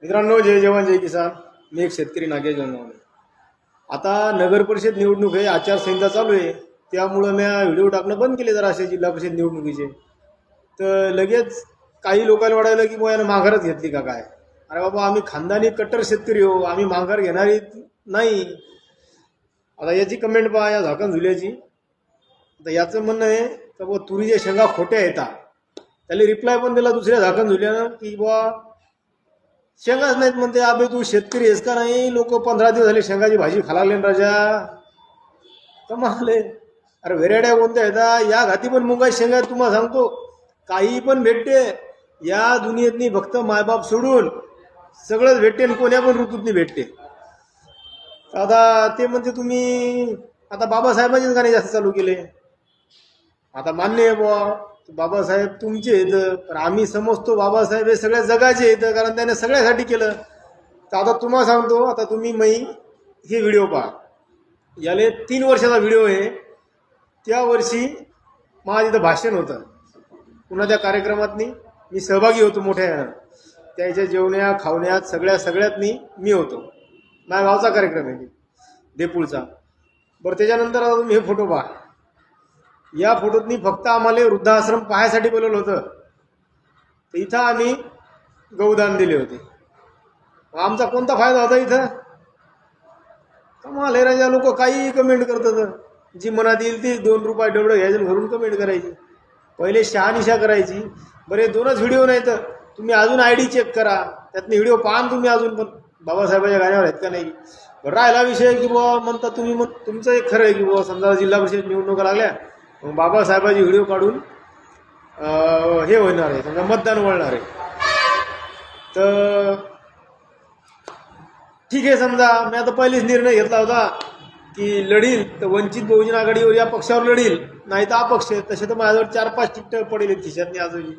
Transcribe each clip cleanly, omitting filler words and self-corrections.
मित्रांनो, जय जवान जय किसान. मी एक शेतकरी नागेश जन्मवणे. आता नगर परिषद निवडणूक आहे, आचारसंहिता चालू आहे. त्यामुळं मी व्हिडिओ टाकणं बंद केले जरा असे जिल्हा परिषद निवडणुकीचे. तर लगेच काही लोकांना वाटायला की यानं माघारच घेतली का काय. अरे बाबा, आम्ही खानदानी कट्टर शेतकरी हो, आम्ही माघार घेणारी नाही. आता याची कमेंट पहा या झाकण झुल्याची. आता याचं म्हणणं आहे तर बुवा तुरीच्या शेंगा खोट्या येतात. त्याला रिप्लाय पण दिला दुसऱ्या झाकण झुल्यानं की बुवा शेंगाच नाहीत म्हणते. अबे तू शेतकरी आहेस का नाही? लोक 15 दिवस झाले शेंगाची भाजी खाला लागले राजा. कमाले. अरे वेरेड्या कोणत्या येतात या घाती पण मुंगाई शेंगा. तुम्हाला सांगतो काही पण भेटते या दुनियेतनी, फक्त मायबाप सोडून सगळंच भेटते आणि कोण्या पण ऋतूतनी भेटते. आता ते म्हणते तुम्ही आता बाबासाहेबांचेच गाणे जास्त चालू केले. आता मान्य आहे बुवा बाबासाहेब तुमचे आहेत, पण आम्ही समजतो बाबासाहेब हे सगळ्या जगाचे आहेत, कारण त्याने सगळ्यासाठी केलं. तर आता तुम्हाला सांगतो, आता तुम्ही हे व्हिडिओ पहा. याले 3 वर्षाचा व्हिडिओ आहे. त्या वर्षी माझं इथं भाषण होतं पुन्हा त्या कार्यक्रमातनी मी सहभागी होतो मोठ्या. त्याच्या जेवण्या खावण्यात सगळ्यातनी मी होतो. माझ्या गावचा कार्यक्रम आहे देपूळचा. बरं, त्याच्यानंतर आता तुम्ही हे फोटो पहा. या फोटोतनी फक्त आम्हाला वृद्धाश्रम पाहायसाठी बोलवलं होतं. तर इथं आम्ही गौदान दिले होते. आमचा कोणता फायदा होता इथं? कमाल आहे राजा. लोक काही कमेंट करतात. जी मनात येईल ती 2 रुपये डबडं घ्यायचं घरून कमेंट करायची. पहिले शहानिशा करायची. बरे 2च व्हिडिओ नाही तर तुम्ही अजून ID चेक करा, त्यातनी व्हिडिओ पाहा तुम्ही अजून पण बाबासाहेबांच्या गाण्यावर आहेत का नाही. राहिला विषय की बुवा म्हणता तुम्ही, मग तुमचं एक खरं आहे की बुवा समजा जिल्हा परिषद निवडणुका लागल्या मग बाबासाहेबांची व्हिडिओ काढून हे होणार आहे, समजा मतदान वळणार आहे. तर ठीक आहे, समजा मी आता पहिलेच निर्णय घेतला होता की लढील तर वंचित बहुजन आघाडीवर या पक्षावर लढील, नाही तर अपक्ष. तसे तर माझ्याजवळ 4-5 तिकीट पडेल खिशातनी अजूनही.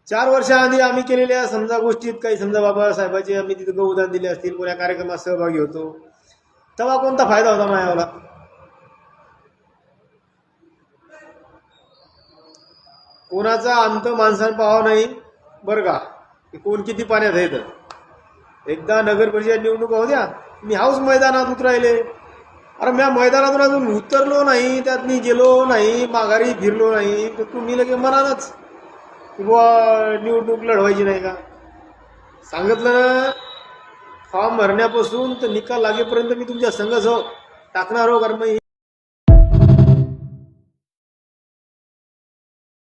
4 वर्षाआधी आम्ही केलेल्या समजा गोष्टीत काही समजा बाबासाहेबांचे आम्ही तिथे गौदान दिले असतील, कोणा कार्यक्रमात सहभागी होतो, तेव्हा कोणता फायदा होता माझ्यावाला? कोणाचा अंत माणसानं पाहावा नाही बरं का, की कोण किती पाण्यात आहे. तर एकदा नगर परिषद निवडणुका होत्या, मी हाऊस मैदानात उतरायले. अरे मी मैदानातून अजून उतरलो नाही, त्यातनी गेलो नाही, माघारी फिरलो नाही, तर तुम्ही लगे म्हणालच की बुवा निवडणूक लढवायची नाही का. सांगितलं ना, फॉर्म भरण्यापासून तर निकाल लागेपर्यंत मी तुमच्या संघ टाकणार हो, कारण